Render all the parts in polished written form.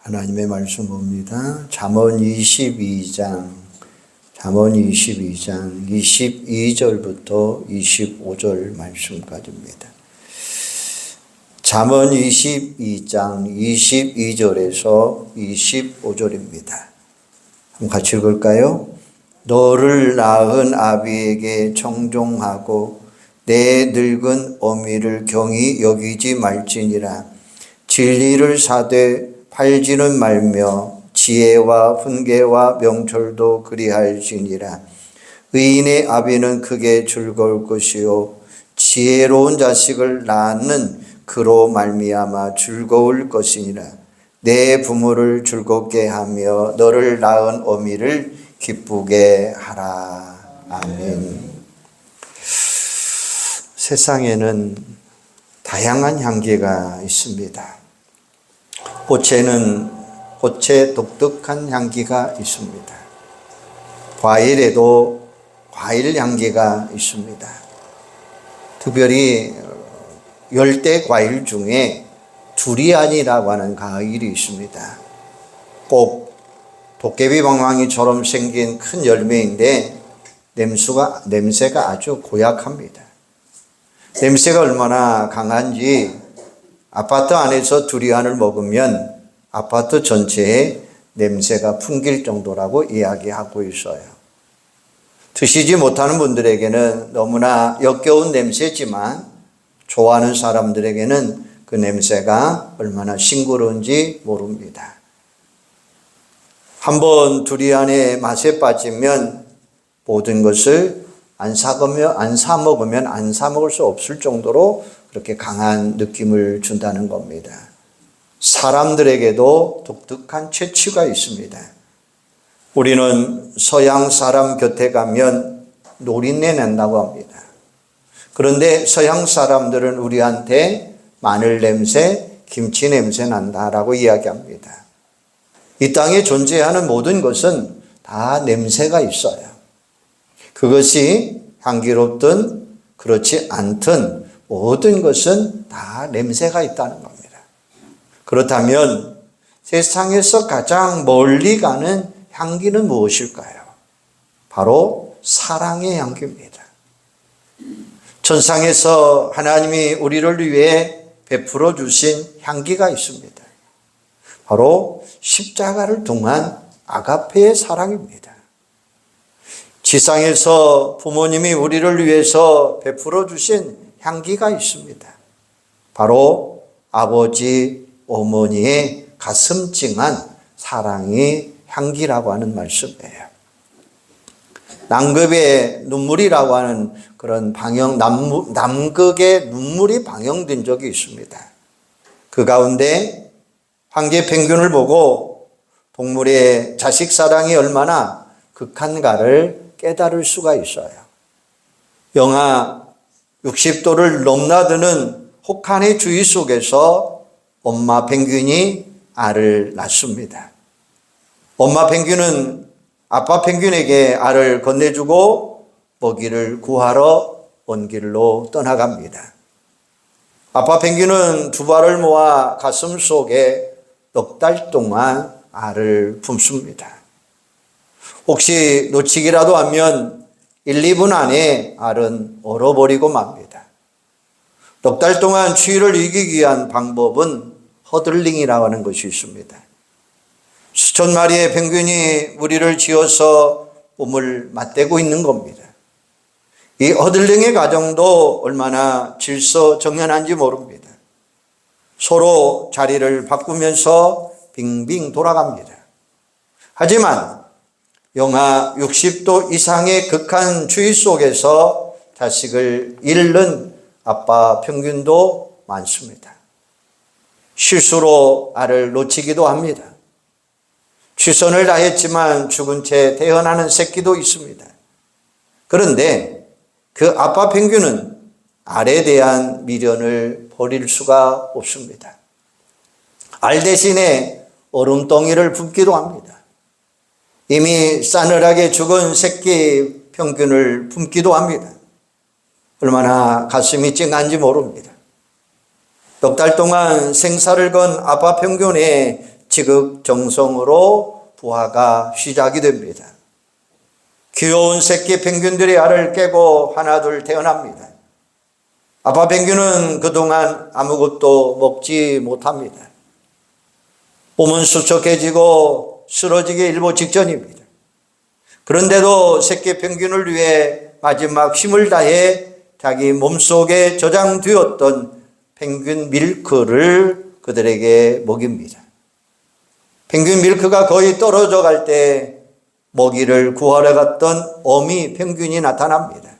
하나님의 말씀 봅니다. 잠언 22장 22절부터 25절 말씀까지입니다. 잠언 22장 22절에서 25절입니다. 한번 같이 읽을까요? 너를 낳은 아비에게 청종하고 내 늙은 어미를 경히 여기지 말지니라. 진리를 사되 팔지는 말며 지혜와 훈계와 명철도 그리할지니라. 의인의 아비는 크게 즐거울 것이요 지혜로운 자식을 낳는 그로 말미암아 즐거울 것이니라. 내 부모를 즐겁게 하며 너를 낳은 어미를 기쁘게 하라. 아멘. 세상에는 다양한 향기가 있습니다. 꽃에는 꽃의 독특한 향기가 있습니다. 과일에도 과일 향기가 있습니다. 특별히 열대 과일 중에 두리안이라고 하는 과일이 있습니다. 꼭 도깨비 방망이처럼 생긴 큰 열매인데 냄새가 아주 고약합니다. 냄새가 얼마나 강한지 아파트 안에서 두리안을 먹으면 아파트 전체에 냄새가 풍길 정도라고 이야기하고 있어요. 드시지 못하는 분들에게는 너무나 역겨운 냄새지만 좋아하는 사람들에게는 그 냄새가 얼마나 싱그러운지 모릅니다. 한번 두리안의 맛에 빠지면 모든 것을 안 사 먹으면 안 사 먹을 수 없을 정도로 그렇게 강한 느낌을 준다는 겁니다. 사람들에게도 독특한 채취가 있습니다. 우리는 서양 사람 곁에 가면 노린내 난다고 합니다. 그런데 서양 사람들은 우리한테 마늘 냄새, 김치 냄새 난다라고 이야기합니다. 이 땅에 존재하는 모든 것은 다 냄새가 있어요. 그것이 향기롭든 그렇지 않든 모든 것은 다 냄새가 있다는 겁니다. 그렇다면 세상에서 가장 멀리 가는 향기는 무엇일까요? 바로 사랑의 향기입니다. 천상에서 하나님이 우리를 위해 베풀어 주신 향기가 있습니다. 바로 십자가를 통한 아가페의 사랑입니다. 지상에서 부모님이 우리를 위해서 베풀어 주신 향기가 있습니다. 바로 아버지, 어머니의 가슴 찡한 사랑의 향기라고 하는 말씀이에요. 남극의 눈물이라고 하는 그런 남극의 눈물이 방영된 적이 있습니다. 그 가운데 황제 펭귄을 보고 동물의 자식 사랑이 얼마나 극한가를 깨달을 수가 있어요. 영하 60도를 넘나드는 혹한의 주위 속에서 엄마 펭귄이 알을 낳습니다. 엄마 펭귄은 아빠 펭귄에게 알을 건네주고 먹이를 구하러 먼 길로 떠나갑니다. 아빠 펭귄은 두 발을 모아 가슴 속에 넉 달 동안 알을 품습니다. 혹시 놓치기라도 하면 1, 2분 안에 알은 얼어버리고 맙니다. 넉 달 동안 추위를 이기기 위한 방법은 허들링이라고 하는 것이 있습니다. 수천 마리의 펭귄이 무리를 지어서 몸을 맞대고 있는 겁니다. 이 허들링의 과정도 얼마나 질서정연한지 모릅니다. 서로 자리를 바꾸면서 빙빙 돌아갑니다. 하지만 영하 60도 이상의 극한 추위 속에서 자식을 잃는 아빠 펭귄도 많습니다. 실수로 알을 놓치기도 합니다. 최선을 다했지만 죽은 채 태어나는 새끼도 있습니다. 그런데 그 아빠 펭귄은 알에 대한 미련을 버릴 수가 없습니다. 알 대신에 얼음덩이를 붓기도 합니다. 이미 싸늘하게 죽은 새끼 펭귄을 품기도 합니다. 얼마나 가슴이 찡한지 모릅니다. 넉 달 동안 생사를 건 아빠 펭귄의 지극정성으로 부화가 시작이 됩니다. 귀여운 새끼 펭귄들이 알을 깨고 하나둘 태어납니다. 아빠 펭귄은 그동안 아무것도 먹지 못합니다. 몸은 수척해지고 쓰러지기 일보 직전입니다. 그런데도 새끼 펭귄을 위해 마지막 힘을 다해 자기 몸속에 저장되었던 펭귄 밀크를 그들에게 먹입니다. 펭귄 밀크가 거의 떨어져 갈 때 먹이를 구하러 갔던 어미 펭귄이 나타납니다.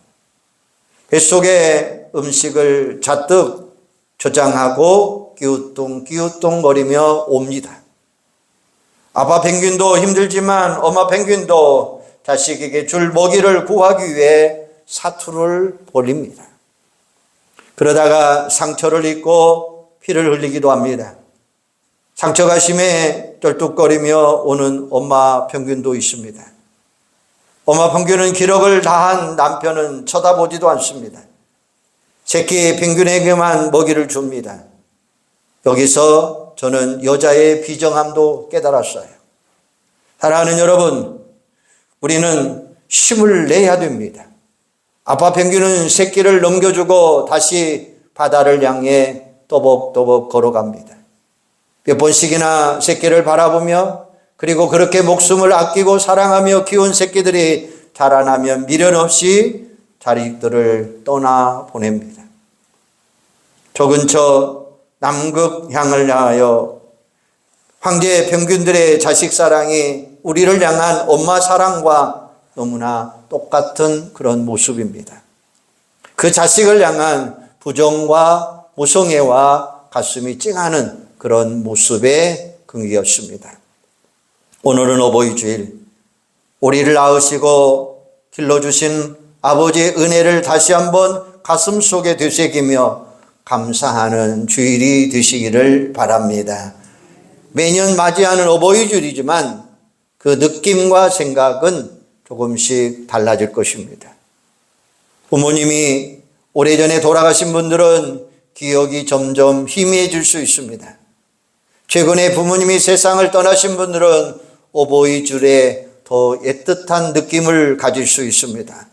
뱃속에 음식을 잔뜩 저장하고 끼우뚱끼우뚱거리며 옵니다. 아빠 펭귄도 힘들지만 엄마 펭귄도 자식에게 줄 먹이를 구하기 위해 사투를 벌입니다. 그러다가 상처를 입고 피를 흘리기도 합니다. 상처가 심해 쩔뚝거리며 오는 엄마 펭귄도 있습니다. 엄마 펭귄은 기력을 다한 남편은 쳐다보지도 않습니다. 새끼 펭귄에게만 먹이를 줍니다. 여기서 저는 여자의 비정함도 깨달았어요. 사랑하는 여러분, 우리는 힘을 내야 됩니다. 아빠 펭귄은 새끼를 넘겨주고 다시 바다를 향해 또벅또벅 걸어갑니다. 몇 번씩이나 새끼를 바라보며 그리고 그렇게 목숨을 아끼고 사랑하며 키운 새끼들이 자라나면 미련 없이 자식들을 떠나보냅니다. 저 근처 남극향을 향하여 황제 펭귄들의 자식 사랑이 우리를 향한 엄마 사랑과 너무나 똑같은 그런 모습입니다. 그 자식을 향한 부정과 모성애와 가슴이 찡하는 그런 모습의 긍기였습니다. 오늘은 어버이 주일, 우리를 낳으시고 길러주신 아버지의 은혜를 다시 한번 가슴 속에 되새기며 감사하는 주일이 되시기를 바랍니다. 매년 맞이하는 어버이 주일이지만 그 느낌과 생각은 조금씩 달라질 것입니다. 부모님이 오래전에 돌아가신 분들은 기억이 점점 희미해질 수 있습니다. 최근에 부모님이 세상을 떠나신 분들은 어버이 주일에 더 애틋한 느낌을 가질 수 있습니다.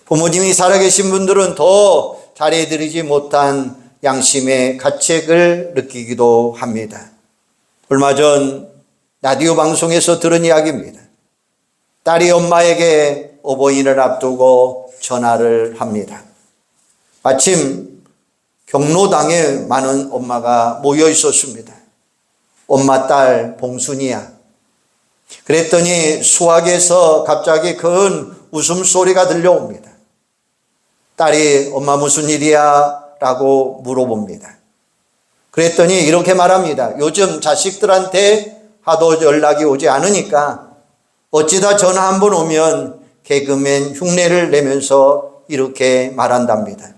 부모님이 살아계신 분들은 더 잘해드리지 못한 양심의 가책을 느끼기도 합니다. 얼마 전 라디오 방송에서 들은 이야기입니다. 딸이 엄마에게 어버이날 앞두고 전화를 합니다. 마침 경로당에 많은 엄마가 모여 있었습니다. 엄마 딸 봉순이야. 그랬더니 수학에서 갑자기 큰 웃음소리가 들려옵니다. 딸이 엄마 무슨 일이야? 라고 물어봅니다. 그랬더니 이렇게 말합니다. 요즘 자식들한테 하도 연락이 오지 않으니까 어찌다 전화 한 번 오면 개그맨 흉내를 내면서 이렇게 말한답니다.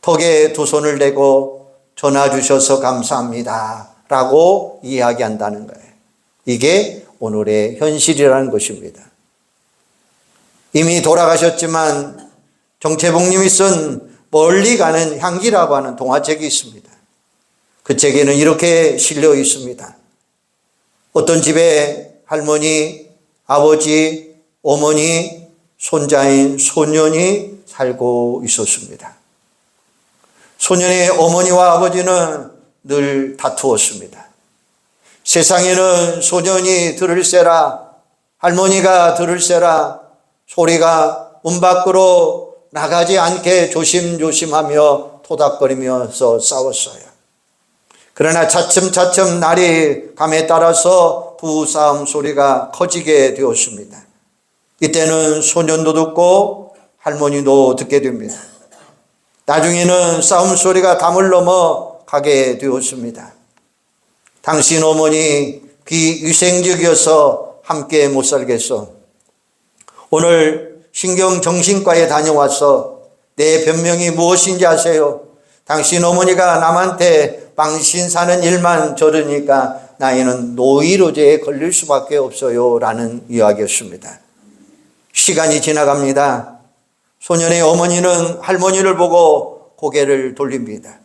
턱에 두 손을 대고 전화 주셔서 감사합니다. 라고 이야기한다는 거예요. 이게 오늘의 현실이라는 것입니다. 이미 돌아가셨지만 정채봉님이 쓴 멀리 가는 향기라고 하는 동화책이 있습니다. 그 책에는 이렇게 실려 있습니다. 어떤 집에 할머니, 아버지, 어머니, 손자인 소년이 살고 있었습니다. 소년의 어머니와 아버지는 늘 다투었습니다. 세상에는 소년이 들을세라, 할머니가 들을세라 소리가 문 밖으로 나가지 않게 조심조심하며 토닥거리면서 싸웠어요. 그러나 차츰차츰 날이 감에 따라서 부부싸움 소리가 커지게 되었습니다. 이때는 소년도 듣고 할머니도 듣게 됩니다. 나중에는 싸움 소리가 담을 넘어 가게 되었습니다. 당신 어머니 비위생적이어서 함께 못 살겠어. 오늘 신경정신과에 다녀와서 내 변명이 무엇인지 아세요? 당신 어머니가 남한테 망신 사는 일만 저르니까 나이는 노이로제에 걸릴 수밖에 없어요. 라는 이야기였습니다. 시간이 지나갑니다. 소년의 어머니는 할머니를 보고 고개를 돌립니다.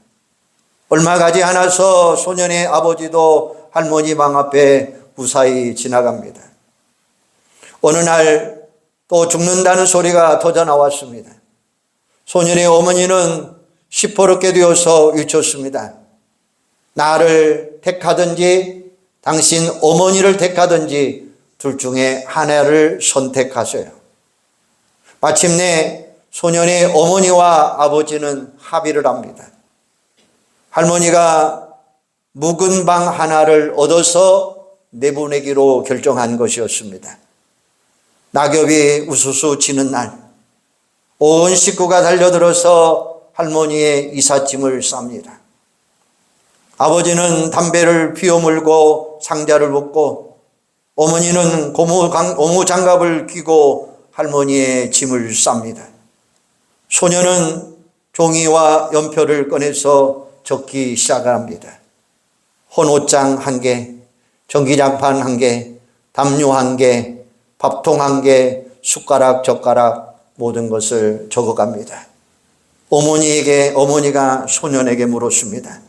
얼마 가지 않아서 소년의 아버지도 할머니 방 앞에 무사히 지나갑니다. 어느 날 또 죽는다는 소리가 터져 나왔습니다. 소년의 어머니는 시퍼렇게 되어서 외쳤습니다. 나를 택하든지 당신 어머니를 택하든지 둘 중에 하나를 선택하세요. 마침내 소년의 어머니와 아버지는 합의를 합니다. 할머니가 묵은 방 하나를 얻어서 내보내기로 결정한 것이었습니다. 낙엽이 우수수 지는 날, 온 식구가 달려들어서 할머니의 이삿짐을 쌉니다. 아버지는 담배를 피워 물고 상자를 묶고, 어머니는 고무 장갑을 끼고 할머니의 짐을 쌉니다. 소년은 종이와 연표를 꺼내서 적기 시작합니다. 헌옷장 1개, 전기장판 1개, 담요 1개, 밥통 1개, 숟가락, 젓가락 모든 것을 적어갑니다. 어머니가 소년에게 물었습니다.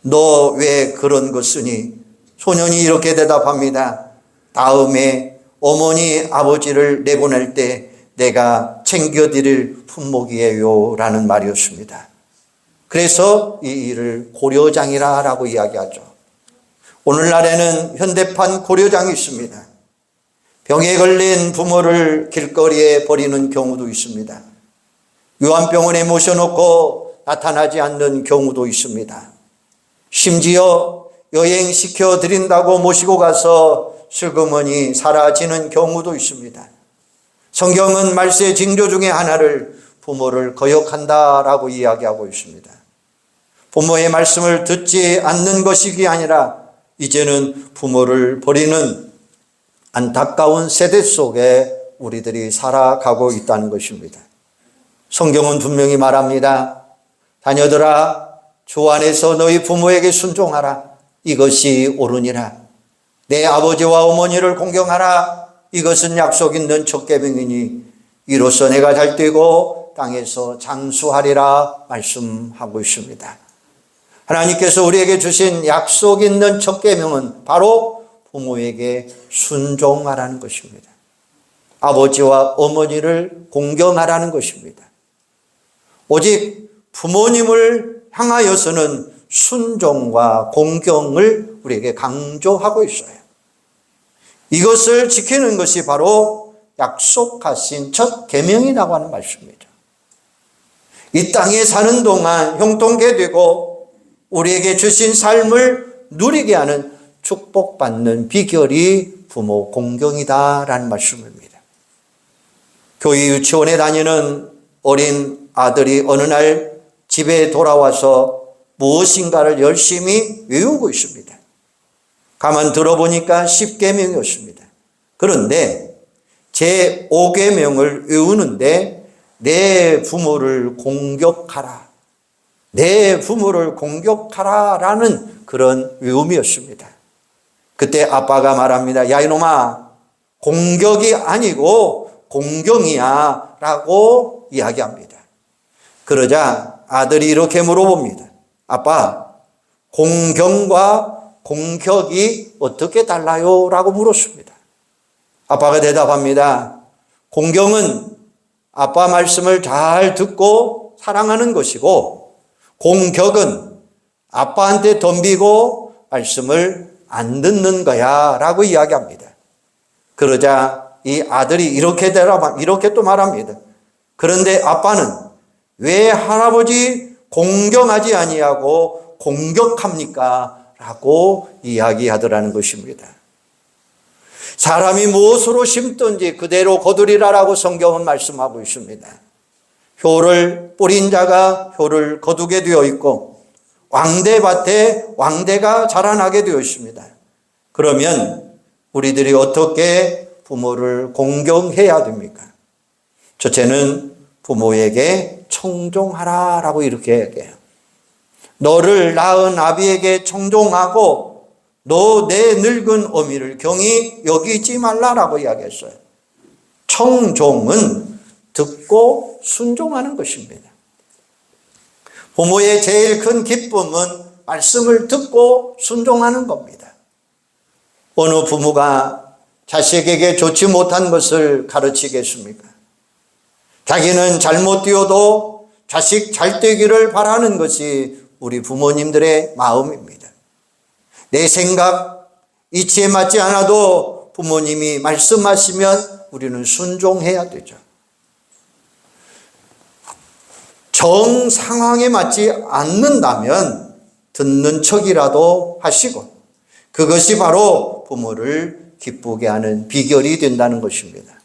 너 왜 그런 거 쓰니? 소년이 이렇게 대답합니다. 다음에 어머니 아버지를 내보낼 때 내가 챙겨드릴 품목이에요 라는 말이었습니다. 그래서 이 일을 고려장이라고 이야기하죠. 오늘날에는 현대판 고려장이 있습니다. 병에 걸린 부모를 길거리에 버리는 경우도 있습니다. 요한병원에 모셔놓고 나타나지 않는 경우도 있습니다. 심지어 여행시켜 드린다고 모시고 가서 슬그머니 사라지는 경우도 있습니다. 성경은 말세 징조 중에 하나를 부모를 거역한다라고 이야기하고 있습니다. 부모의 말씀을 듣지 않는 것이 아니라 이제는 부모를 버리는 안타까운 세대 속에 우리들이 살아가고 있다는 것입니다. 성경은 분명히 말합니다. 자녀들아, 주 안에서 너희 부모에게 순종하라. 이것이 옳으니라. 내 아버지와 어머니를 공경하라. 이것은 약속 있는 첫 계명이니 이로써 내가 잘되고 땅에서 장수하리라 말씀하고 있습니다. 하나님께서 우리에게 주신 약속 있는 첫 계명은 바로 부모에게 순종하라는 것입니다. 아버지와 어머니를 공경하라는 것입니다. 오직 부모님을 향하여서는 순종과 공경을 우리에게 강조하고 있어요. 이것을 지키는 것이 바로 약속하신 첫 계명이라고 하는 말씀입니다. 이 땅에 사는 동안 형통케 되고 우리에게 주신 삶을 누리게 하는 축복받는 비결이 부모 공경이다라는 말씀입니다. 교회 유치원에 다니는 어린 아들이 어느 날 집에 돌아와서 무엇인가를 열심히 외우고 있습니다. 가만 들어보니까 10계명이었습니다. 그런데 제 5계명을 외우는데 내 부모를 공격하라. 내 부모를 공격하라 라는 그런 외움이었습니다. 그때 아빠가 말합니다. 야 이놈아, 공격이 아니고 공경이야 라고 이야기합니다. 그러자 아들이 이렇게 물어봅니다. 아빠, 공경과 공격이 어떻게 달라요? 라고 물었습니다. 아빠가 대답합니다. 공경은 아빠 말씀을 잘 듣고 사랑하는 것이고 공격은 아빠한테 덤비고 말씀을 안 듣는 거야 라고 이야기합니다. 그러자 이 아들이 이렇게 또 말합니다. 그런데 아빠는 왜 할아버지 공경하지 아니하고 공격합니까? 라고 이야기하더라는 것입니다. 사람이 무엇으로 심든지 그대로 거두리라라고 성경은 말씀하고 있습니다. 효를 뿌린 자가 효를 거두게 되어 있고 왕대밭에 왕대가 자라나게 되어 있습니다. 그러면 우리들이 어떻게 부모를 공경해야 됩니까? 첫째는 부모에게 청종하라라고 이렇게 얘기해요. 너를 낳은 아비에게 청종하고 너 내 늙은 어미를 경히 여기지 말라라고 이야기했어요. 청종은 듣고 순종하는 것입니다. 부모의 제일 큰 기쁨은 말씀을 듣고 순종하는 겁니다. 어느 부모가 자식에게 좋지 못한 것을 가르치겠습니까? 자기는 잘못 되어도 자식 잘 되기를 바라는 것이 우리 부모님들의 마음입니다. 내 생각, 이치에 맞지 않아도 부모님이 말씀하시면 우리는 순종해야 되죠. 정 상황에 맞지 않는다면 듣는 척이라도 하시고, 그것이 바로 부모를 기쁘게 하는 비결이 된다는 것입니다.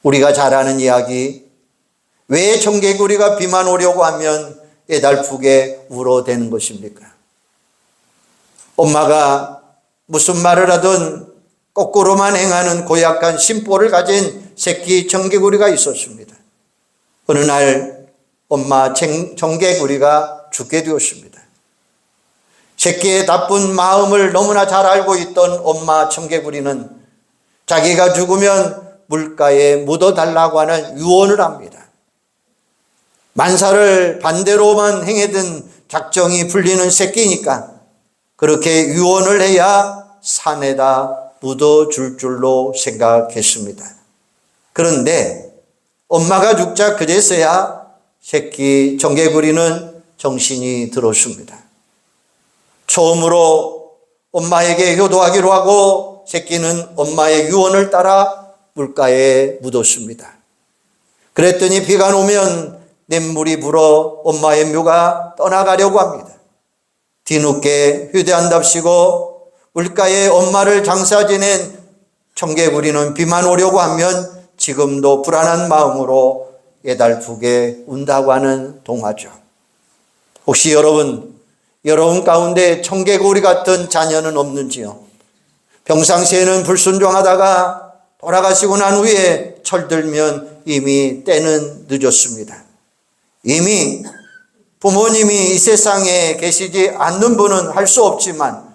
우리가 잘 아는 이야기, 왜 청개구리가 비만 오려고 하면 애달프게 울어대는 것입니까? 엄마가 무슨 말을 하든 거꾸로만 행하는 고약한 심보를 가진 새끼 청개구리가 있었습니다. 어느 날 엄마 청개구리가 죽게 되었습니다. 새끼의 나쁜 마음을 너무나 잘 알고 있던 엄마 청개구리는 자기가 죽으면 물가에 묻어달라고 하는 유언을 합니다. 만사를 반대로만 행해든 작정이 풀리는 새끼니까 그렇게 유언을 해야 산에다 묻어줄 줄로 생각했습니다. 그런데 엄마가 죽자 그제서야 새끼 청개구리는 정신이 들었습니다. 처음으로 엄마에게 효도하기로 하고 새끼는 엄마의 유언을 따라 물가에 묻었습니다. 그랬더니 비가 오면 냇물이 불어 엄마의 묘가 떠나가려고 합니다. 뒤늦게 휴대한답시고 물가에 엄마를 장사 지낸 청개구리는 비만 오려고 하면 지금도 불안한 마음으로 애달프게 운다고 하는 동화죠. 혹시 여러분 가운데 청개구리 같은 자녀는 없는지요? 평상시에는 불순종하다가 돌아가시고 난 후에 철들면 이미 때는 늦었습니다. 이미 부모님이 이 세상에 계시지 않는 분은 할 수 없지만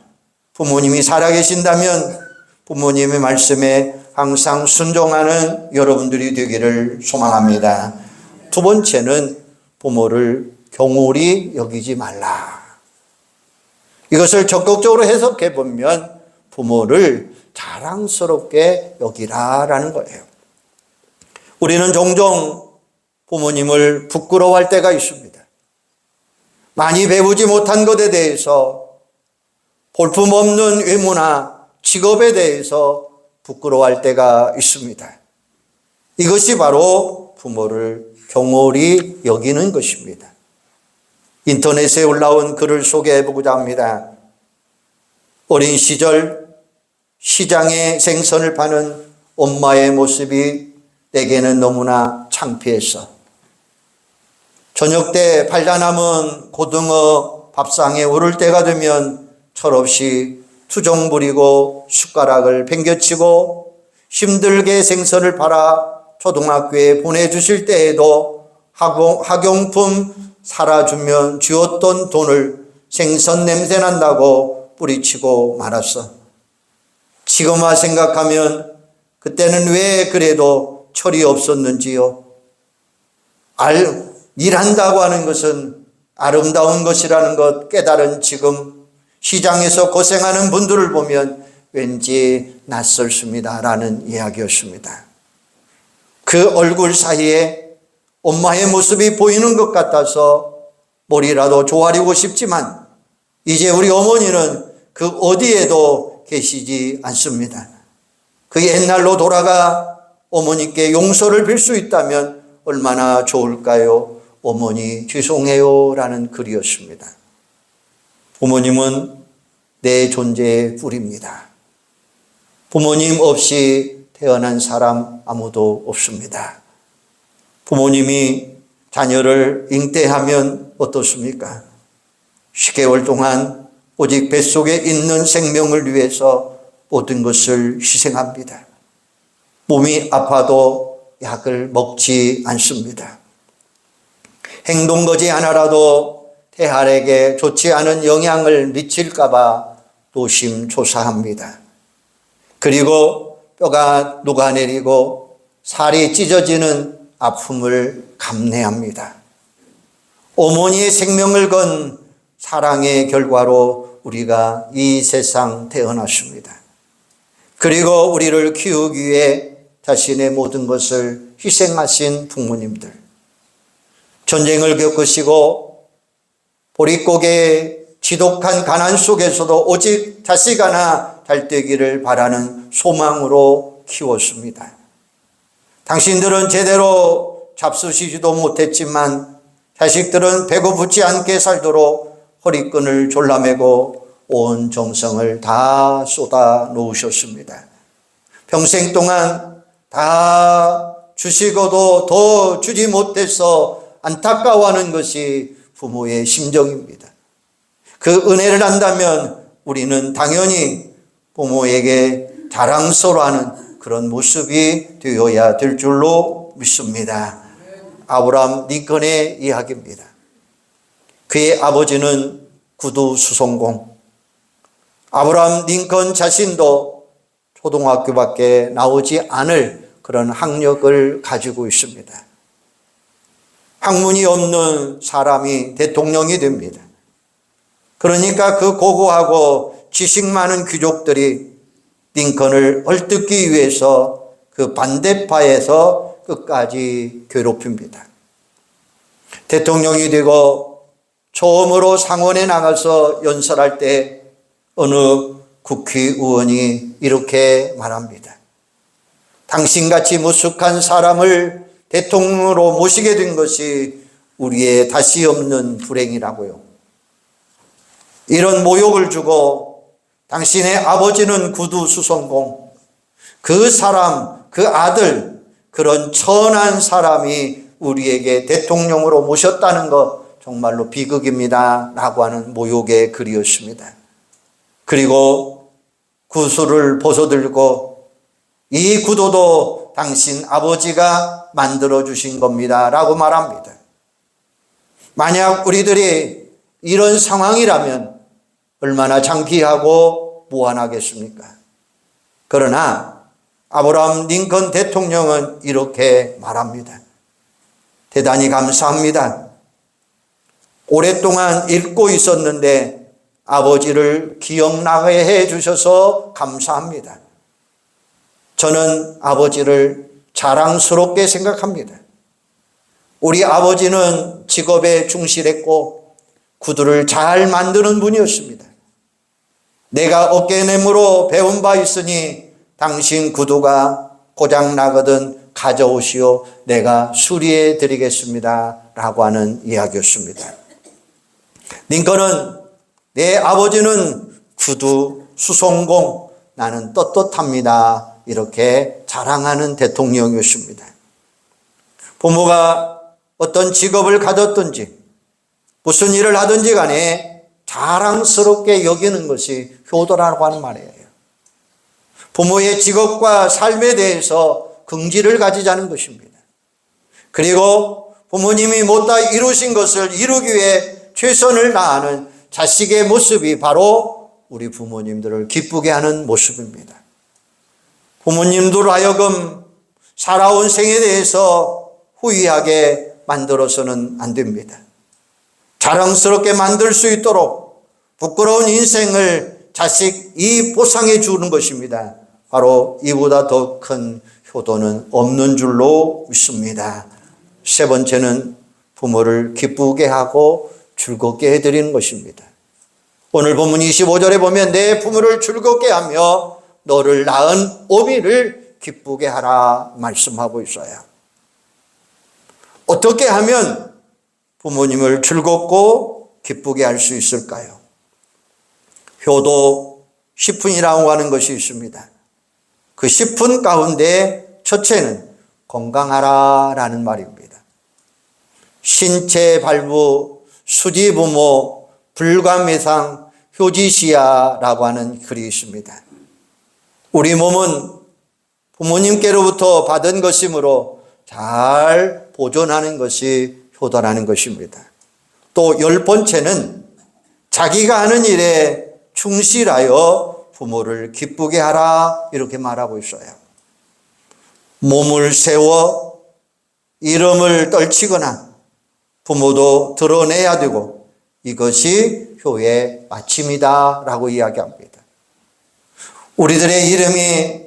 부모님이 살아계신다면 부모님의 말씀에 항상 순종하는 여러분들이 되기를 소망합니다. 두 번째는 부모를 경홀히 여기지 말라. 이것을 적극적으로 해석해 보면 부모를 자랑스럽게 여기라라는 거예요. 우리는 종종 부모님을 부끄러워할 때가 있습니다. 많이 배우지 못한 것에 대해서, 볼품없는 외모나 직업에 대해서 부끄러워할 때가 있습니다. 이것이 바로 부모를 경홀히 여기는 것입니다. 인터넷에 올라온 글을 소개해 보고자 합니다. 어린 시절 시장에 생선을 파는 엄마의 모습이 내게는 너무나 창피했어. 저녁 때 팔다 남은 고등어 밥상에 오를 때가 되면 철없이 투정 부리고 숟가락을 팽겨치고 힘들게 생선을 팔아 초등학교에 보내주실 때에도 학용품 사라주면 쥐었던 돈을 생선 냄새 난다고 뿌리치고 말았어. 지금 와 생각하면 그때는 왜 그래도 철이 없었는지요. 일한다고 하는 것은 아름다운 것이라는 것 깨달은 지금 시장에서 고생하는 분들을 보면 왠지 낯설습니다라는 이야기였습니다. 그 얼굴 사이에 엄마의 모습이 보이는 것 같아서 머리라도 조아리고 싶지만 이제 우리 어머니는 그 어디에도 계시지 않습니다. 그 옛날로 돌아가 어머니께 용서를 빌 수 있다면 얼마나 좋을까요? 어머니 죄송해요 라는 글이었습니다. 부모님은 내 존재의 뿌리입니다. 부모님 없이 태어난 사람 아무도 없습니다. 부모님이 자녀를 잉태하면 어떻습니까? 10개월 동안 오직 뱃속에 있는 생명을 위해서 모든 것을 희생합니다. 몸이 아파도 약을 먹지 않습니다. 행동거지 하나라도 태아에게 좋지 않은 영향을 미칠까 봐 노심초사합니다. 그리고 뼈가 녹아내리고 살이 찢어지는 아픔을 감내합니다. 어머니의 생명을 건 사랑의 결과로 우리가 이 세상 태어났습니다. 그리고 우리를 키우기 위해 자신의 모든 것을 희생하신 부모님들, 전쟁을 겪으시고 보릿고개의 지독한 가난 속에서도 오직 자식 하나 잘 되기를 바라는 소망으로 키웠습니다. 당신들은 제대로 잡수시지도 못했지만 자식들은 배고프지 않게 살도록 허리끈을 졸라매고 온 정성을 다 쏟아 놓으셨습니다. 평생 동안 다 주시고도 더 주지 못해서 안타까워하는 것이 부모의 심정입니다. 그 은혜를 안다면 우리는 당연히 부모에게 자랑스러워하는 그런 모습이 되어야 될 줄로 믿습니다. 아브라함 링컨의 이야기입니다. 그의 아버지는 구두 수송공. 아브라함 링컨 자신도 초등학교밖에 나오지 않을 그런 학력을 가지고 있습니다. 학문이 없는 사람이 대통령이 됩니다. 그러니까 그 고고하고 지식 많은 귀족들이 링컨을 헐뜯기 위해서 그 반대파에서 끝까지 괴롭힙니다. 대통령이 되고 처음으로 상원에 나가서 연설할 때 어느 국회의원이 이렇게 말합니다. 당신같이 무식한 사람을 대통령으로 모시게 된 것이 우리의 다시 없는 불행이라고요. 이런 모욕을 주고 당신의 아버지는 구두 수송공, 그 사람, 그 아들, 그런 천한 사람이 우리에게 대통령으로 모셨다는 것 정말로 비극입니다 라고 하는 모욕의 글이었습니다. 그리고 구두를 벗어들고 이 구두도 당신 아버지가 만들어주신 겁니다 라고 말합니다. 만약 우리들이 이런 상황이라면 얼마나 창피하고 무안하겠습니까? 그러나 아브라함 링컨 대통령은 이렇게 말합니다. 대단히 감사합니다. 오랫동안 잊고 있었는데 아버지를 기억나게 해 주셔서 감사합니다. 저는 아버지를 자랑스럽게 생각합니다. 우리 아버지는 직업에 충실했고 구두를 잘 만드는 분이었습니다. 내가 어깨너머로 배운 바 있으니 당신 구두가 고장나거든 가져오시오. 내가 수리해 드리겠습니다 라고 하는 이야기였습니다. 링컨은 내 아버지는 구두 수송공, 나는 떳떳합니다 이렇게 자랑하는 대통령이었습니다. 부모가 어떤 직업을 가졌든지 무슨 일을 하든지 간에 자랑스럽게 여기는 것이 효도라고 하는 말이에요. 부모의 직업과 삶에 대해서 긍지를 가지자는 것입니다. 그리고 부모님이 못다 이루신 것을 이루기 위해 최선을 다하는 자식의 모습이 바로 우리 부모님들을 기쁘게 하는 모습입니다. 부모님들 하여금 살아온 생에 대해서 후회하게 만들어서는 안 됩니다. 자랑스럽게 만들 수 있도록 부끄러운 인생을 자식이 보상해 주는 것입니다. 바로 이보다 더 큰 효도는 없는 줄로 믿습니다. 세 번째는 부모를 기쁘게 하고 즐겁게 해드리는 것입니다. 오늘 본문 25절에 보면 내 부모를 즐겁게 하며 너를 낳은 어미를 기쁘게 하라 말씀하고 있어요. 어떻게 하면 부모님을 즐겁고 기쁘게 할 수 있을까요? 효도 10분이라고 하는 것이 있습니다. 그 10분 가운데 첫째는 건강하라라는 말입니다. 신체 발부, 수지 부모, 불감매상, 효지시야라고 하는 글이 있습니다. 우리 몸은 부모님께로부터 받은 것이므로 잘 보존하는 것이 효도라는 것입니다. 또 10번째는 자기가 하는 일에 충실하여 부모를 기쁘게 하라 이렇게 말하고 있어요. 몸을 세워 이름을 떨치거나 부모도 드러내야 되고 이것이 효의 마침이다 라고 이야기합니다. 우리들의 이름이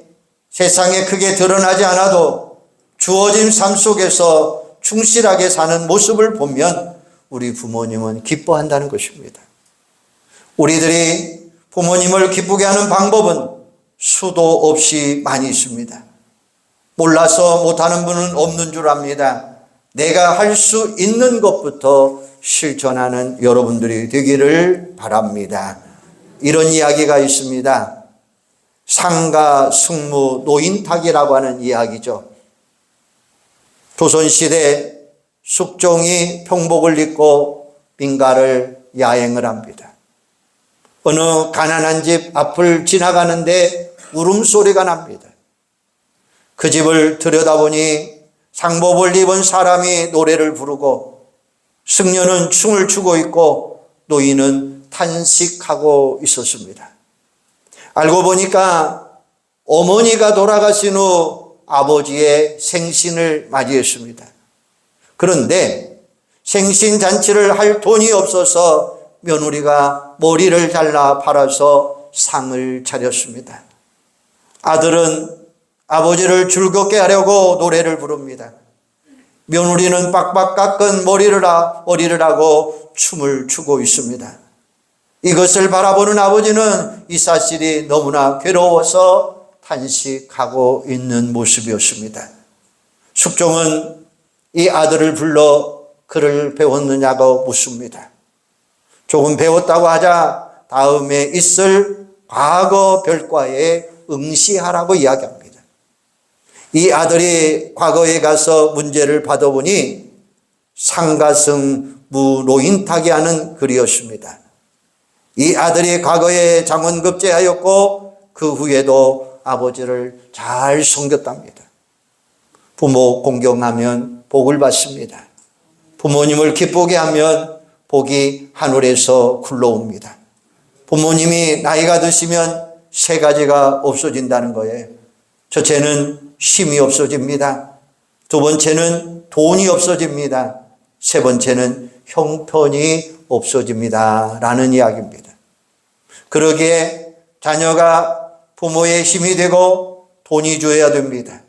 세상에 크게 드러나지 않아도 주어진 삶 속에서 충실하게 사는 모습을 보면 우리 부모님은 기뻐한다는 것입니다. 우리들이 부모님을 기쁘게 하는 방법은 수도 없이 많이 있습니다. 몰라서 못하는 분은 없는 줄 압니다. 내가 할 수 있는 것부터 실천하는 여러분들이 되기를 바랍니다. 이런 이야기가 있습니다. 상가 승무 노인탁이라고 하는 이야기죠. 조선시대 숙종이 평복을 입고 민가를 야행을 합니다. 어느 가난한 집 앞을 지나가는데 울음소리가 납니다. 그 집을 들여다보니 상복을 입은 사람이 노래를 부르고 승려는 춤을 추고 있고 노인은 탄식하고 있었습니다. 알고 보니까 어머니가 돌아가신 후 아버지의 생신을 맞이했습니다. 그런데 생신잔치를 할 돈이 없어서 며느리가 머리를 잘라 팔아서 상을 차렸습니다. 아들은 아버지를 즐겁게 하려고 노래를 부릅니다. 며느리는 빡빡 깎은 머리를 하고 춤을 추고 있습니다. 이것을 바라보는 아버지는 이 사실이 너무나 괴로워서 탄식하고 있는 모습이었습니다. 숙종은 이 아들을 불러 글을 배웠느냐고 묻습니다. 조금 배웠다고 하자 다음에 있을 과거 별과에 응시하라고 이야기합니다. 이 아들이 과거에 가서 문제를 받아보니 상가승 무노인탁이 하는 글이었습니다. 이 아들이 과거에 장원급제하였고 그 후에도 아버지를 잘 섬겼답니다. 부모 공경하면 복을 받습니다. 부모님을 기쁘게 하면 복이 하늘에서 굴러옵니다. 부모님이 나이가 드시면 세 가지가 없어진다는 거예요. 첫째는 쉼이 없어집니다. 두 번째는 돈이 없어집니다. 세 번째는 형편이 없어집니다. 라는 이야기입니다. 그러기에 자녀가 부모의 힘이 되고 돈이 주어야 됩니다.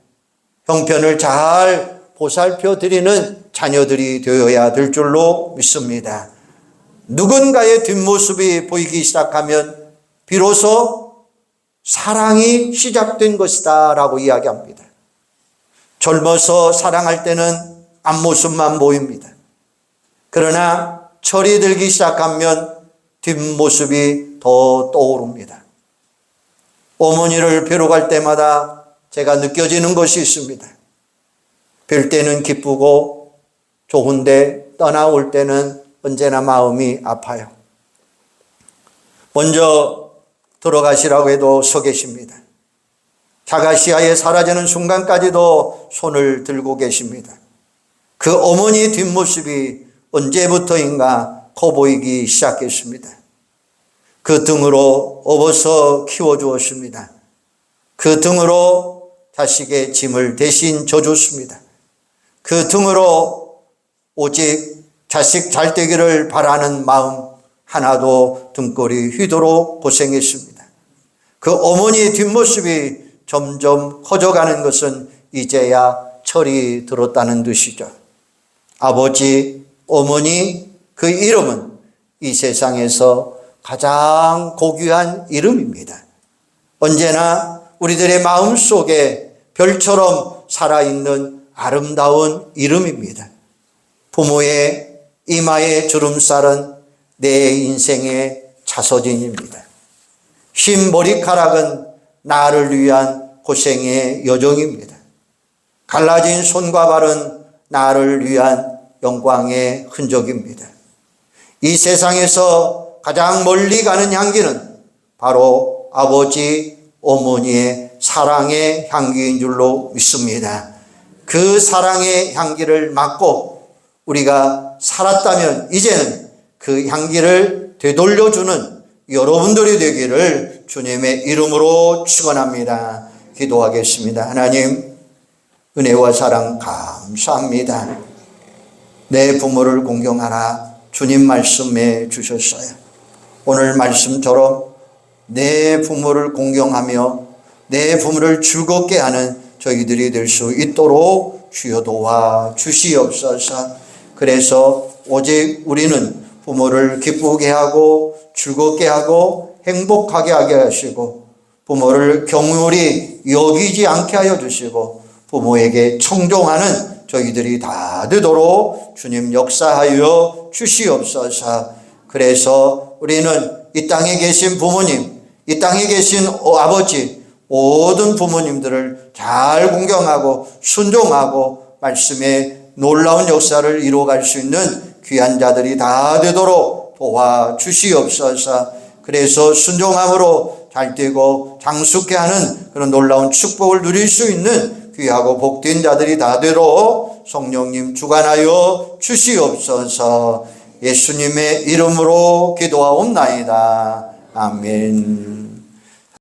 형편을 잘 보살펴 드리는 자녀들이 되어야 될 줄로 믿습니다. 누군가의 뒷모습이 보이기 시작하면 비로소 사랑이 시작된 것이다 라고 이야기합니다. 젊어서 사랑할 때는 앞모습만 보입니다. 그러나 철이 들기 시작하면 뒷모습이 더 떠오릅니다. 어머니를 뵈러 갈 때마다 제가 느껴지는 것이 있습니다. 뵐 때는 기쁘고 좋은데 떠나올 때는 언제나 마음이 아파요. 먼저 들어가시라고 해도 서 계십니다. 자가시야에 사라지는 순간까지도 손을 들고 계십니다. 그 어머니의 뒷모습이 언제부터인가 커 보이기 시작했습니다. 그 등으로 업어서 키워주었습니다. 그 등으로 자식의 짐을 대신 져줬습니다. 그 등으로 오직 자식 잘 되기를 바라는 마음 하나도 등골이 휘도록 고생했습니다. 그 어머니의 뒷모습이 점점 커져가는 것은 이제야 철이 들었다는 뜻이죠. 아버지, 어머니, 그 이름은 이 세상에서 가장 고귀한 이름입니다. 언제나 우리들의 마음 속에 별처럼 살아있는 아름다운 이름입니다. 부모의 이마의 주름살은 내 인생의 자서전입니다. 흰 머리카락은 나를 위한 고생의 여정입니다. 갈라진 손과 발은 나를 위한 영광의 흔적입니다. 이 세상에서 가장 멀리 가는 향기는 바로 아버지, 어머니의 사랑의 향기인 줄로 믿습니다. 그 사랑의 향기를 맡고 우리가 살았다면 이제는 그 향기를 되돌려주는 여러분들이 되기를 주님의 이름으로 축원합니다. 기도하겠습니다. 하나님, 은혜와 사랑 감사합니다. 내 부모를 공경하라 주님 말씀해 주셨어요. 오늘 말씀처럼 내 부모를 공경하며 내 부모를 즐겁게 하는 저희들이 될 수 있도록 주여 도와 주시옵소서. 그래서 오직 우리는 부모를 기쁘게 하고 즐겁게 하고 행복하게 하게 하시고 부모를 경홀히 여기지 않게 하여 주시고 부모에게 청종하는 저희들이 다 되도록 주님 역사하여 주시옵소서. 그래서 우리는 이 땅에 계신 부모님, 이 땅에 계신 아버지, 모든 부모님들을 잘 공경하고 순종하고 말씀의 놀라운 역사를 이루어갈 수 있는 귀한 자들이 다 되도록 도와주시옵소서. 그래서 순종함으로 잘되고 장숙케 하는 그런 놀라운 축복을 누릴 수 있는 귀하고 복된 자들이 다 되도록 성령님 주관하여 주시옵소서. 예수님의 이름으로 기도하옵나이다. 아멘.